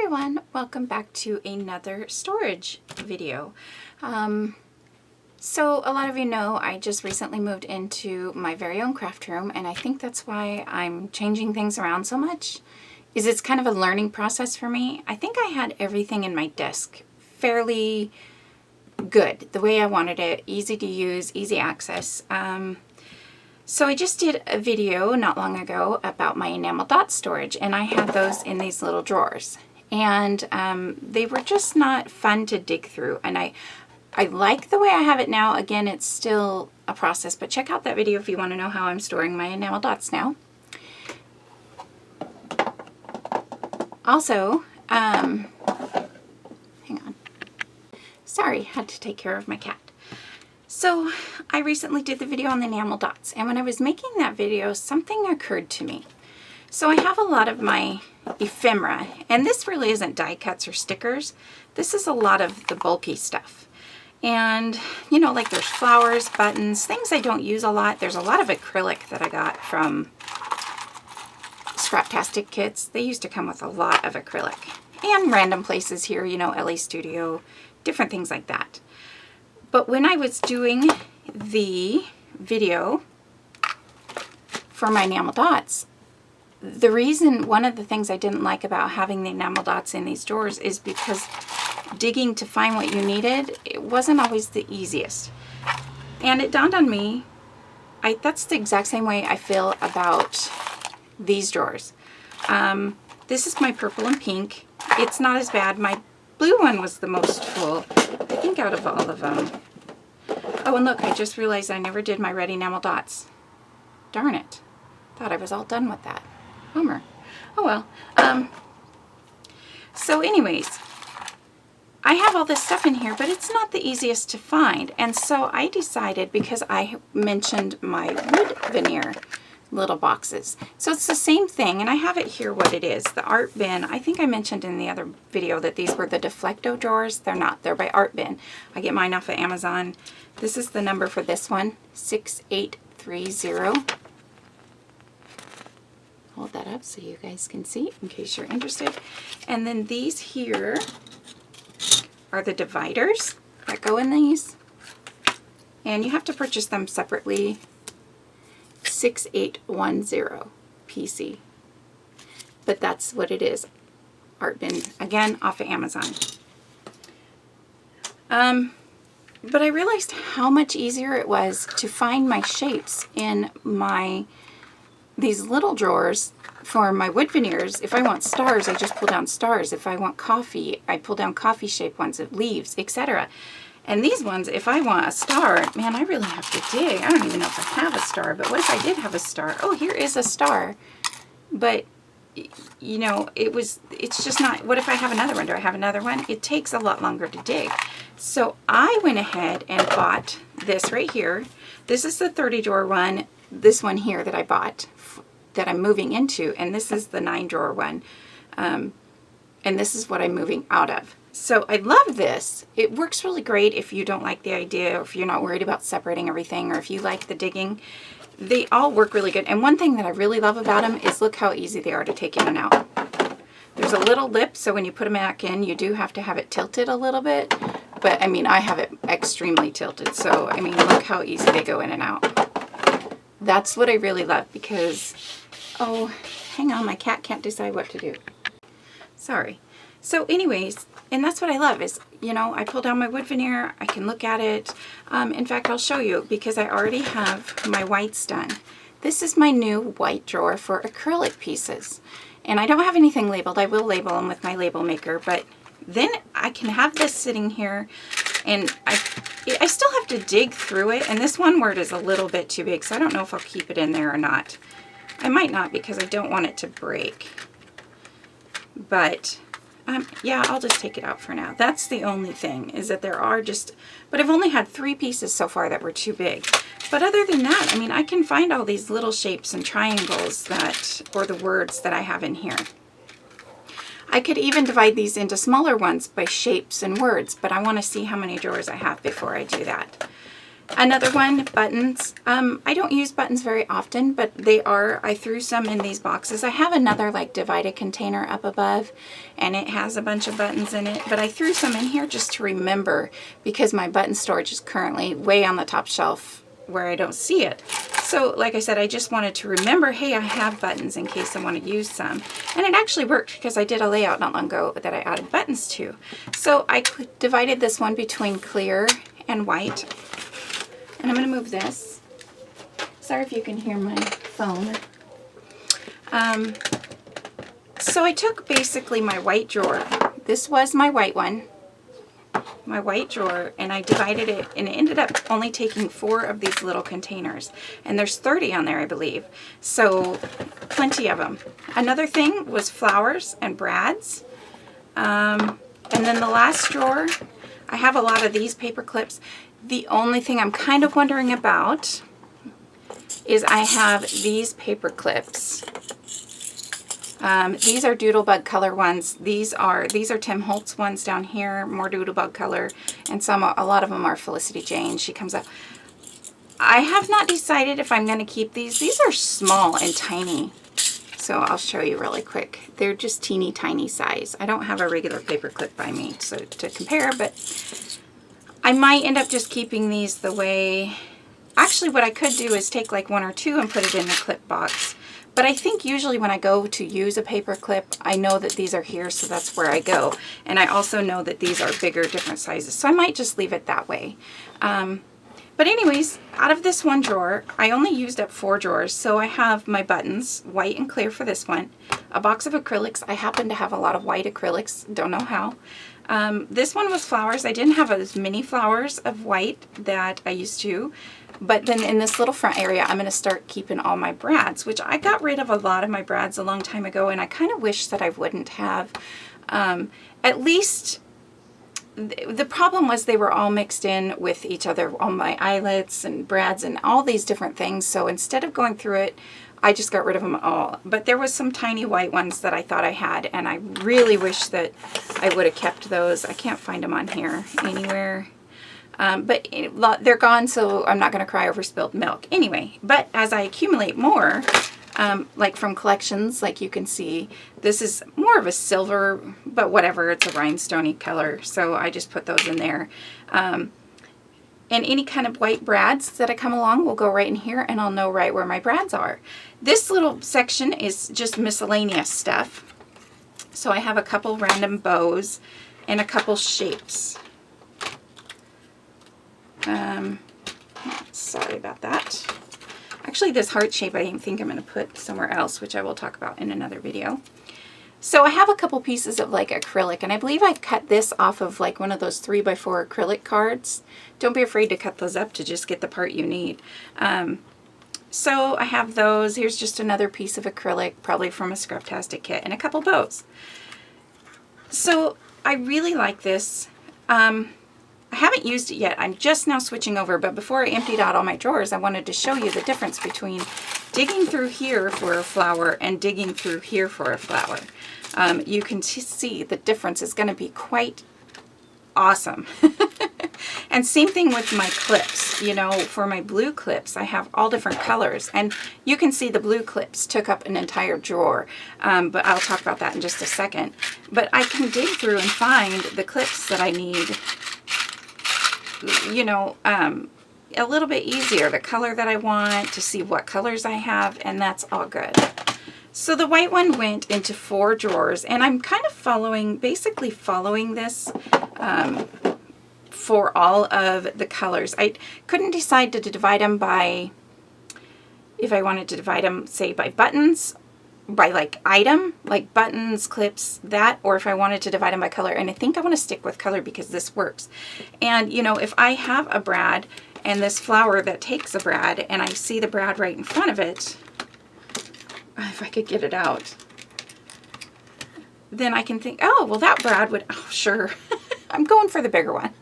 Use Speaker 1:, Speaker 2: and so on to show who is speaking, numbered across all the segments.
Speaker 1: everyone, welcome back to another storage video. So a lot of you know I just recently moved into my very own craft room, and I think that's why I'm changing things around so much, is it's kind of a learning process for me. I think I had everything in my desk fairly good, the way I wanted it, easy to use, easy access. So I just did a video not long ago about my enamel dot storage, and I had those in these little drawers, and they were just not fun to dig through, and I like the way I have it now. Again, it's still a process, but check out that video if you want to know how I'm storing my enamel dots now. Also, hang on. Sorry, had to take care of my cat. So I recently did the video on the enamel dots, and when I was making that video, something occurred to me. So I have a lot of my ephemera, and this really isn't die cuts or stickers. This is a lot of the bulky stuff. And, you know, like there's flowers, buttons, things I don't use a lot. There's a lot of acrylic that I got from Scraptastic kits. They used to come with a lot of acrylic. And random places here, you know, LA Studio, different things like that. But when I was doing the video for my enamel dots, one of the things I didn't like about having the enamel dots in these drawers is because digging to find what you needed, it wasn't always the easiest. And it dawned on me, that's the exact same way I feel about these drawers. This is my purple and pink. It's not as bad. My blue one was the most full, I think, out of all of them. Oh, and look, I just realized I never did my red enamel dots. Darn it. Thought I was all done with that. Bummer. Oh well. So anyways, I have all this stuff in here, but it's not the easiest to find. And so I decided, because I mentioned my wood veneer little boxes. So it's the same thing, and I have it here what it is. The Art Bin, I think I mentioned in the other video that these were the Deflecto drawers. They're not. They're by Art Bin. I get mine off of Amazon. This is the number for this one, 6830. Hold that up so you guys can see in case you're interested. And then these here are the dividers that go in these. And you have to purchase them separately. 6810 PC. But that's what it is. Art Bin, again, off of Amazon. But I realized how much easier it was to find my shapes in these little drawers for my wood veneers. If I want stars, I just pull down stars. If I want coffee, I pull down coffee shape ones, leaves, etc. And these ones, if I want a star, man, I really have to dig. I don't even know if I have a star, but what if I did have a star? Oh, here is a star. But, you know, it's just not, what if I have another one? Do I have another one? It takes a lot longer to dig. So I went ahead and bought this right here. This is the 30 drawer one. This one here that I bought, that I'm moving into, and this is the 9 drawer one. And this is what I'm moving out of. So I love this. It works really great if you don't like the idea, or if you're not worried about separating everything, or if you like the digging. They all work really good. And one thing that I really love about them is look how easy they are to take in and out. There's a little lip, so when you put them back in, you do have to have it tilted a little bit. But I mean, I have it extremely tilted. So I mean, look how easy they go in and out. That's what I really love, because, oh, hang on, my cat can't decide what to do. Sorry. So anyways, and that's what I love is, you know, I pull down my wood veneer, I can look at it. In fact, I'll show you, because I already have my whites done. This is my new white drawer for acrylic pieces. And I don't have anything labeled. I will label them with my label maker, but then I can have this sitting here, and I still have to dig through it. And this one word is a little bit too big, so I don't know if I'll keep it in there or not. I might not, because I don't want it to break. But yeah, I'll just take it out for now. That's the only thing, is that there are but I've only had 3 pieces so far that were too big. But other than that, I mean, I can find all these little shapes and triangles or the words that I have in here. I could even divide these into smaller ones by shapes and words, but I want to see how many drawers I have before I do that. Another one, buttons. I don't use buttons very often, but I threw some in these boxes. I have another like divided container up above, and it has a bunch of buttons in it, but I threw some in here just to remember, because my button storage is currently way on the top shelf where I don't see it. So like I said, I just wanted to remember, hey, I have buttons in case I want to use some. And it actually worked, because I did a layout not long ago that I added buttons to. So I divided this one between clear and white. And I'm going to move this. Sorry if you can hear my phone. So I took basically my white drawer. This was my white one. My white drawer, and I divided it, and it ended up only taking 4 of these little containers, and there's 30 on there, I believe, so plenty of them. Another thing was flowers and brads, and then the last drawer, I have a lot of these paper clips. The only thing I'm kind of wondering about is I have these paper clips. These are Doodlebug color ones. These are Tim Holtz ones down here, more Doodlebug color, and a lot of them are Felicity Jane. She comes up. I have not decided if I'm going to keep these. These are small and tiny, so I'll show you really quick. They're just teeny tiny size. I don't have a regular paper clip by me to compare, but I might end up just keeping these the way. Actually, what I could do is take like 1 or 2 and put it in the clip box. But I think usually when I go to use a paper clip, I know that these are here, so that's where I go. And I also know that these are bigger, different sizes. So I might just leave it that way. But anyways, out of this one drawer, I only used up 4 drawers. So I have my buttons, white and clear for this one. A box of acrylics. I happen to have a lot of white acrylics. Don't know how. This one was flowers. I didn't have as many flowers of white that I used to. But then in this little front area, I'm going to start keeping all my brads, which I got rid of a lot of my brads a long time ago, and I kind of wish that I wouldn't have. At least the problem was they were all mixed in with each other, all my eyelets and brads and all these different things. So instead of going through it, I just got rid of them all. But there was some tiny white ones that I thought I had, and I really wish that I would have kept those. I can't find them on here anywhere. But they're gone, so I'm not going to cry over spilled milk. Anyway, but as I accumulate more, like from collections, like you can see, this is more of a silver, but whatever, it's a rhinestoney color, so I just put those in there. And any kind of white brads that I come along will go right in here, and I'll know right where my brads are. This little section is just miscellaneous stuff. So I have a couple random bows and a couple shapes. Sorry about that. Actually, this heart shape I think I'm going to put somewhere else, which I will talk about in another video. So I have a couple pieces of like acrylic, and I believe I cut this off of like one of those 3x4 acrylic cards. Don't be afraid to cut those up to just get the part you need. So I have those. Here's just another piece of acrylic, probably from a Scraptastic kit, and a couple bows. So I really like this. I haven't used it yet. I'm just now switching over, but before I emptied out all my drawers, I wanted to show you the difference between digging through here for a flower and digging through here for a flower. You can see the difference is going to be quite awesome. And same thing with my clips. You know, for my blue clips, I have all different colors, and you can see the blue clips took up an entire drawer, but I'll talk about that in just a second. But I can dig through and find the clips that I need, you know, a little bit easier, the color that I want, to see what colors I have, and that's all good. So the white one went into 4 drawers, and I'm kind of basically following this for all of the colors. I couldn't decide to divide them by, if I wanted to divide them, say, by buttons, by like item, like buttons, clips, that, or if I wanted to divide them by color. And I think I want to stick with color because this works. And you know, if I have a brad and this flower that takes a brad, and I see the brad right in front of it, if I could get it out, then I can think, oh, well, that brad would, oh, sure, I'm going for the bigger one.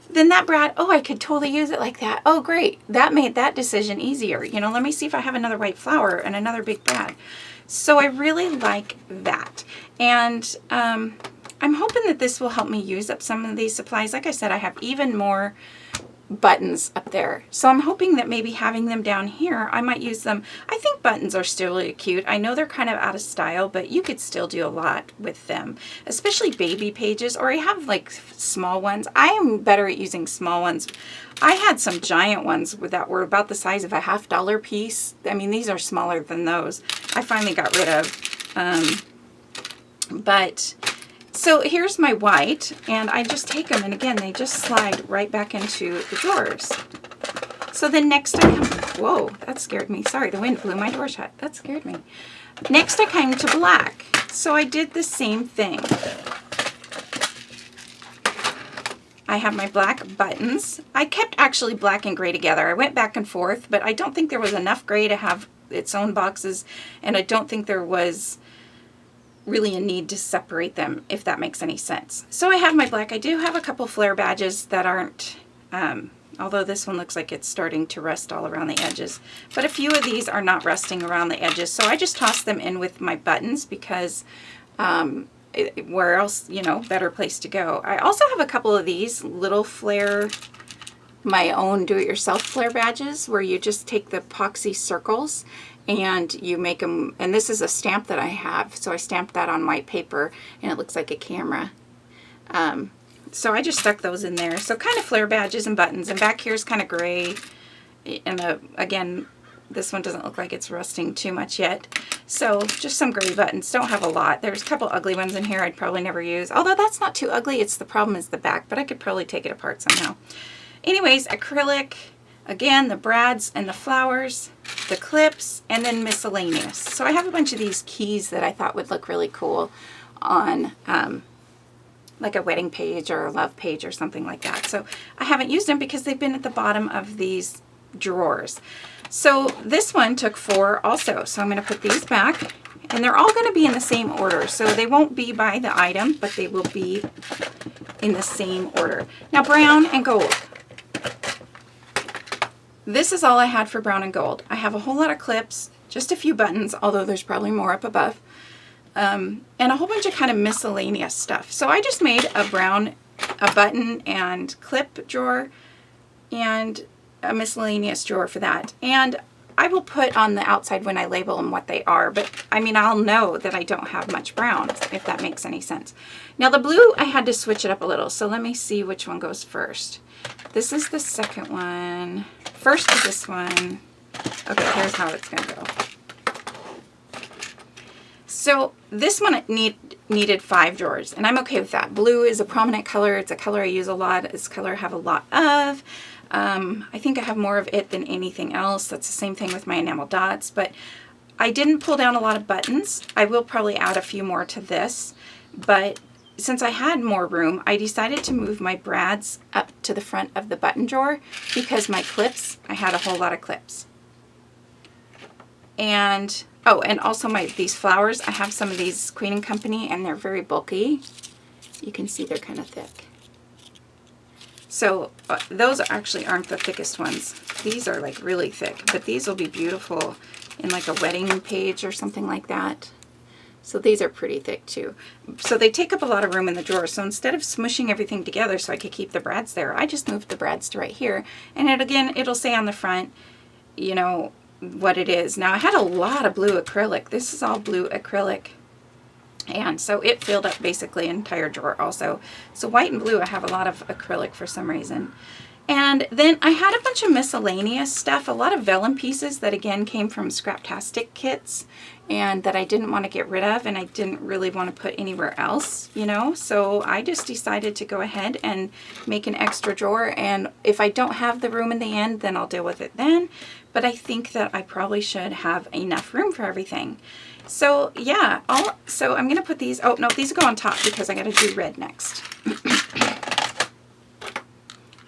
Speaker 1: Then that brad, oh, I could totally use it like that. Oh, great. That made that decision easier. You know, let me see if I have another white flower and another big brad. So I really like that. And I'm hoping that this will help me use up some of these supplies. Like I said, I have even more buttons up there. So I'm hoping that maybe having them down here, I might use them. I think buttons are still really cute. I know they're kind of out of style, but you could still do a lot with them, especially baby pages, or you have like small ones. I am better at using small ones. I had some giant ones that were about the size of a $50 piece. I mean, these are smaller than those. I finally got rid of. But so here's my white, and I just take them, and again, they just slide right back into the drawers. So then next I come, whoa, that scared me. Sorry, the wind blew my door shut. That scared me. Next I came to black. So I did the same thing. I have my black buttons. I kept actually black and gray together. I went back and forth, but I don't think there was enough gray to have its own boxes, and I don't think there was really a need to separate them, if that makes any sense. So I have my black. I do have a couple flare badges that aren't, although this one looks like it's starting to rust all around the edges, but a few of these are not rusting around the edges. So I just toss them in with my buttons because where else, you know, better place to go. I also have a couple of these little flare, my own do-it-yourself flare badges, where you just take the epoxy circles and you make them, and this is a stamp that I have, so I stamped that on white paper and it looks like a camera. So I just stuck those in there. So kind of flare badges and buttons, and back here is kind of gray, and again, this one doesn't look like it's rusting too much yet. So just some gray buttons. Don't have a lot. There's a couple ugly ones in here I'd probably never use, although that's not too ugly. It's the problem is the back, but I could probably take it apart somehow. Anyways, acrylic, again, the brads and the flowers, the clips, and then miscellaneous. So I have a bunch of these keys that I thought would look really cool on like a wedding page or a love page or something like that. So I haven't used them because they've been at the bottom of these drawers. So this one took 4 also. So I'm going to put these back, and they're all going to be in the same order. So they won't be by the item, but they will be in the same order. Now, brown and gold. This is all I had for brown and gold. I have a whole lot of clips, just a few buttons, although there's probably more up above, and a whole bunch of kind of miscellaneous stuff. So I just made a button and clip drawer and a miscellaneous drawer for that. And I will put on the outside when I label them what they are, but I mean, I'll know that I don't have much brown, if that makes any sense. Now the blue, I had to switch it up a little, so let me see which one goes first. This is the second one. First is this one. Okay, here's how it's going to go. So this one needed 5 drawers, and I'm okay with that. Blue is a prominent color. It's a color I use a lot. It's a color I have a lot of. I think I have more of it than anything else. That's the same thing with my enamel dots, but I didn't pull down a lot of buttons. I will probably add a few more to this, but since I had more room, I decided to move my brads up to the front of the button drawer because my clips, I had a whole lot of clips. And, oh, and also these flowers, I have some of these Queen & Company, and they're very bulky. You can see they're kind of thick. So those actually aren't the thickest ones. These are like really thick, but these will be beautiful in like a wedding page or something like that. So these are pretty thick too. So they take up a lot of room in the drawer. So instead of smushing everything together so I could keep the brads there, I just moved the brads to right here. And it'll say on the front, you know, what it is. Now I had a lot of blue acrylic. This is all blue acrylic. And so it filled up basically an entire drawer also. So white and blue, I have a lot of acrylic for some reason. And then I had a bunch of miscellaneous stuff, a lot of vellum pieces that again came from Scraptastic kits and that I didn't want to get rid of, and I didn't really want to put anywhere else, you know. So I just decided to go ahead and make an extra drawer, and if I don't have the room in the end, then I'll deal with it then. But I think that I probably should have enough room for everything. So yeah, so I'm going to put these, oh no, these go on top because I got to do red next.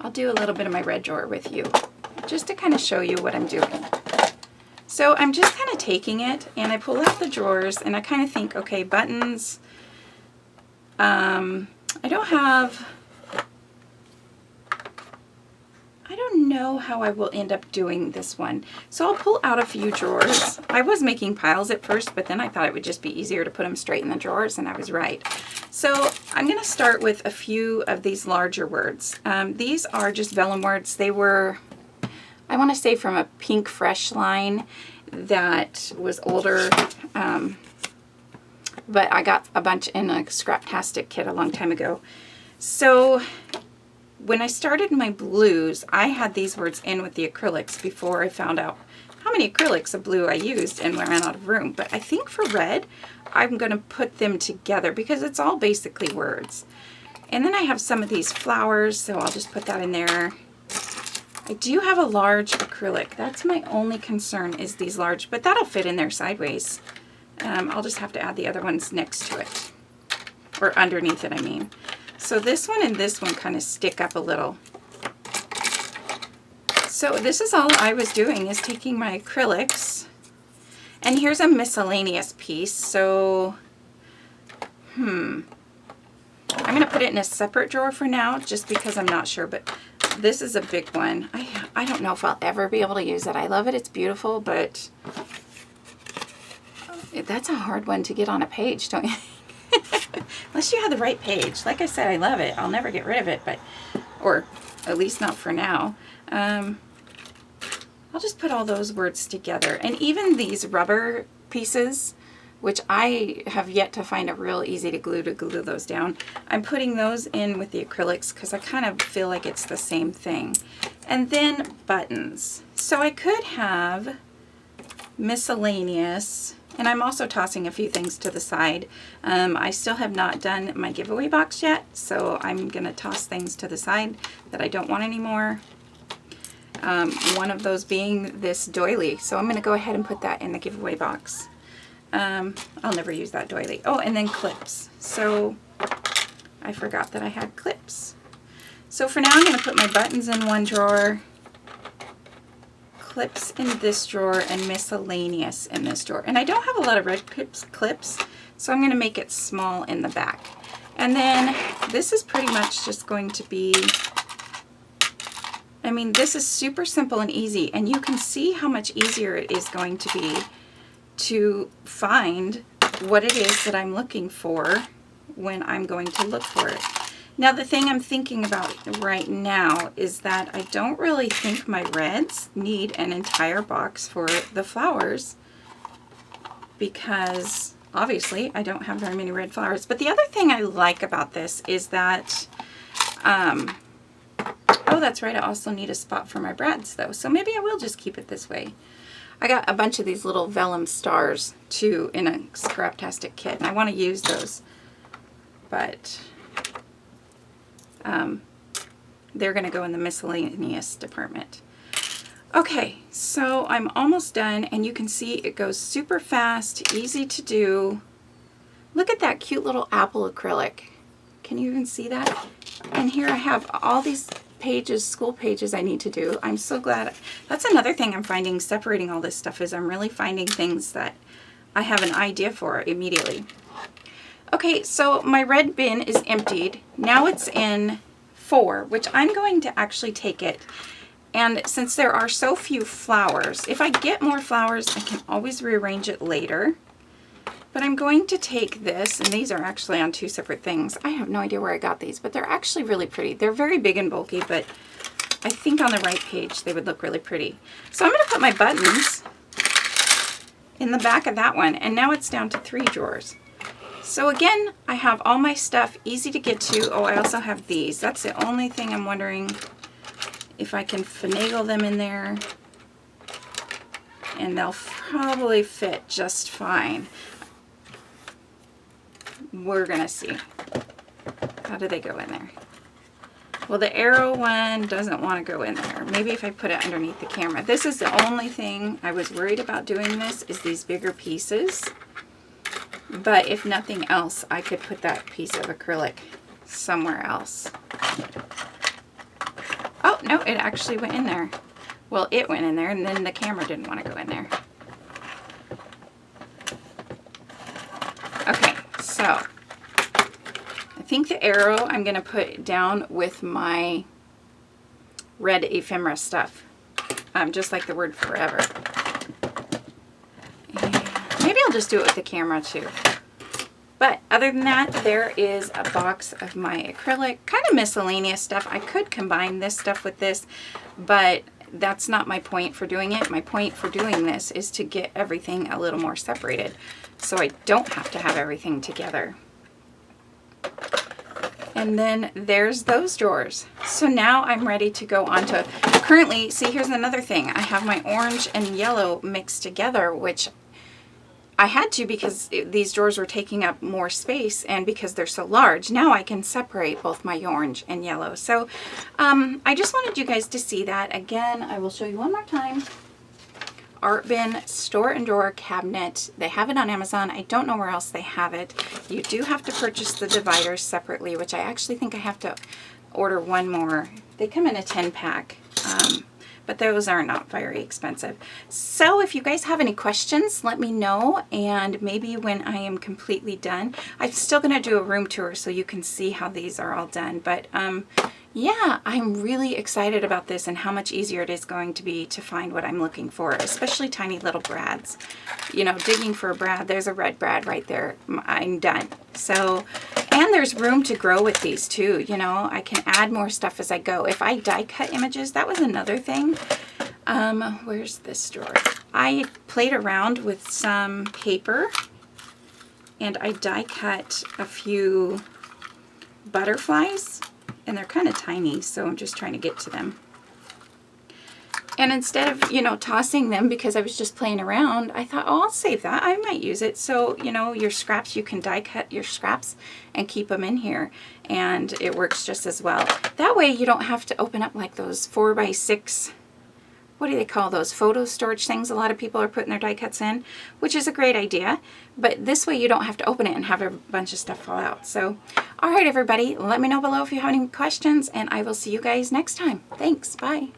Speaker 1: I'll do a little bit of my red drawer with you just to kind of show you what I'm doing. So I'm just kind of taking it and I pull out the drawers and I kind of think, okay, buttons, I I don't know how I will end up doing this one. So I'll pull out a few drawers. I was making piles at first, but then I thought it would just be easier to put them straight in the drawers, and I was right. So I'm going to start with a few of these larger words. These are just vellum words. They were, I want to say, from a Pink Fresh line that was older, but I got a bunch in a Scraptastic kit a long time ago. So when I started my blues, I had these words in with the acrylics before I found out how many acrylics of blue I used and ran out of room. But I think for red, I'm going to put them together because it's all basically words. And then I have some of these flowers, so I'll just put that in there. I do have a large acrylic. That's my only concern, is these large, but that'll fit in there sideways. I'll just have to add the other ones next to it, or underneath it, I mean. So this one and this one kind of stick up a little. So this is all I was doing, is taking my acrylics, and here's a miscellaneous piece. So, I'm going to put it in a separate drawer for now, just because I'm not sure, but this is a big one. I don't know if I'll ever be able to use it. I love it, it's beautiful, but that's a hard one to get on a page, don't you? Unless you have the right page. Like I said, I love it. I'll never get rid of it, but, or at least not for now. I'll just put all those words together. And even these rubber pieces, which I have yet to find a real easy to glue those down, I'm putting those in with the acrylics because I kind of feel like it's the same thing. And then buttons. So I could have miscellaneous, and I'm also tossing a few things to the side. I still have not done my giveaway box yet, so I'm going to toss things to the side that I don't want anymore. One of those being this doily, so I'm going to go ahead and put that in the giveaway box. I'll never use that doily. Oh, and then clips. So I forgot that I had clips. So for now, I'm going to put my buttons in one drawer, clips in this drawer, and miscellaneous in this drawer. And I don't have a lot of red clips, so I'm going to make it small in the back. And then this is pretty much just going to be, I mean, this is super simple and easy, and you can see how much easier it is going to be to find what it is that I'm looking for when I'm going to look for it. Now, the thing I'm thinking about right now is that I don't really think my reds need an entire box for the flowers, because obviously I don't have very many red flowers. But the other thing I like about this is that, oh, that's right, I also need a spot for my brads though, so maybe I will just keep it this way. I got a bunch of these little vellum stars too in a Scraptastic kit, and I want to use those, but they're going to go in the miscellaneous department. Okay, so I'm almost done, and you can see it goes super fast, easy to do. Look at that cute little apple acrylic. Can you even see that? And here I have all these pages, school pages I need to do. I'm so glad. That's another thing I'm finding separating all this stuff, is I'm really finding things that I have an idea for immediately. Okay, so my red bin is emptied. Now it's in 4, which I'm going to actually take it. And since there are so few flowers, if I get more flowers, I can always rearrange it later. But I'm going to take this, and these are actually on 2 separate things. I have no idea where I got these, but they're actually really pretty. They're very big and bulky, but I think on the right page they would look really pretty. So I'm going to put my buttons in the back of that one, and now it's down to 3 drawers. So again, I have all my stuff easy to get to. Oh, I also have these. That's the only thing I'm wondering if I can finagle them in there, and they'll probably fit just fine. We're gonna see. How do they go in there? Well, the arrow one doesn't want to go in there. Maybe if I put it underneath the camera. This is the only thing I was worried about doing this, is these bigger pieces. But if nothing else, I could put that piece of acrylic somewhere else. Oh, no, it actually went in there. Well, it went in there, and then the camera didn't want to go in there. Okay, so I think the arrow I'm going to put down with my red ephemera stuff, just like the word forever. And maybe I'll just do it with the camera too. But other than that, there is a box of my acrylic, kind of miscellaneous stuff. I could combine this stuff with this, but that's not my point for doing it. My point for doing this is to get everything a little more separated, so I don't have to have everything together. And then there's those drawers. So now I'm ready to go on to, currently, see, here's another thing. I have my orange and yellow mixed together, which I had to because these drawers were taking up more space, and because they're so large, now I can separate both my orange and yellow. So I just wanted you guys to see that. Again, I will show you one more time. Art Bin Store and Drawer Cabinet. They have it on Amazon. I don't know where else they have it. You do have to purchase the dividers separately, which I actually think I have to order one more. They come in a 10-pack. But those are not very expensive. So if you guys have any questions, let me know, and maybe when I am completely done, I'm still going to do a room tour so you can see how these are all done. But yeah, I'm really excited about this and how much easier it is going to be to find what I'm looking for, especially tiny little brads. You know, digging for a brad, there's a red brad right there. I'm done. So, and there's room to grow with these too. You know, I can add more stuff as I go. If I die cut images, that was another thing. Where's this drawer? I played around with some paper and I die cut a few butterflies, and they're kind of tiny, so I'm just trying to get to them. And instead of, you know, tossing them because I was just playing around, I thought, oh, I'll save that. I might use it. So, you know, your scraps, you can die cut your scraps and keep them in here, and it works just as well. That way you don't have to open up like those 4x6, what do they call those, photo storage things a lot of people are putting their die cuts in, which is a great idea. But this way you don't have to open it and have a bunch of stuff fall out. So, all right, everybody, let me know below if you have any questions, and I will see you guys next time. Thanks. Bye.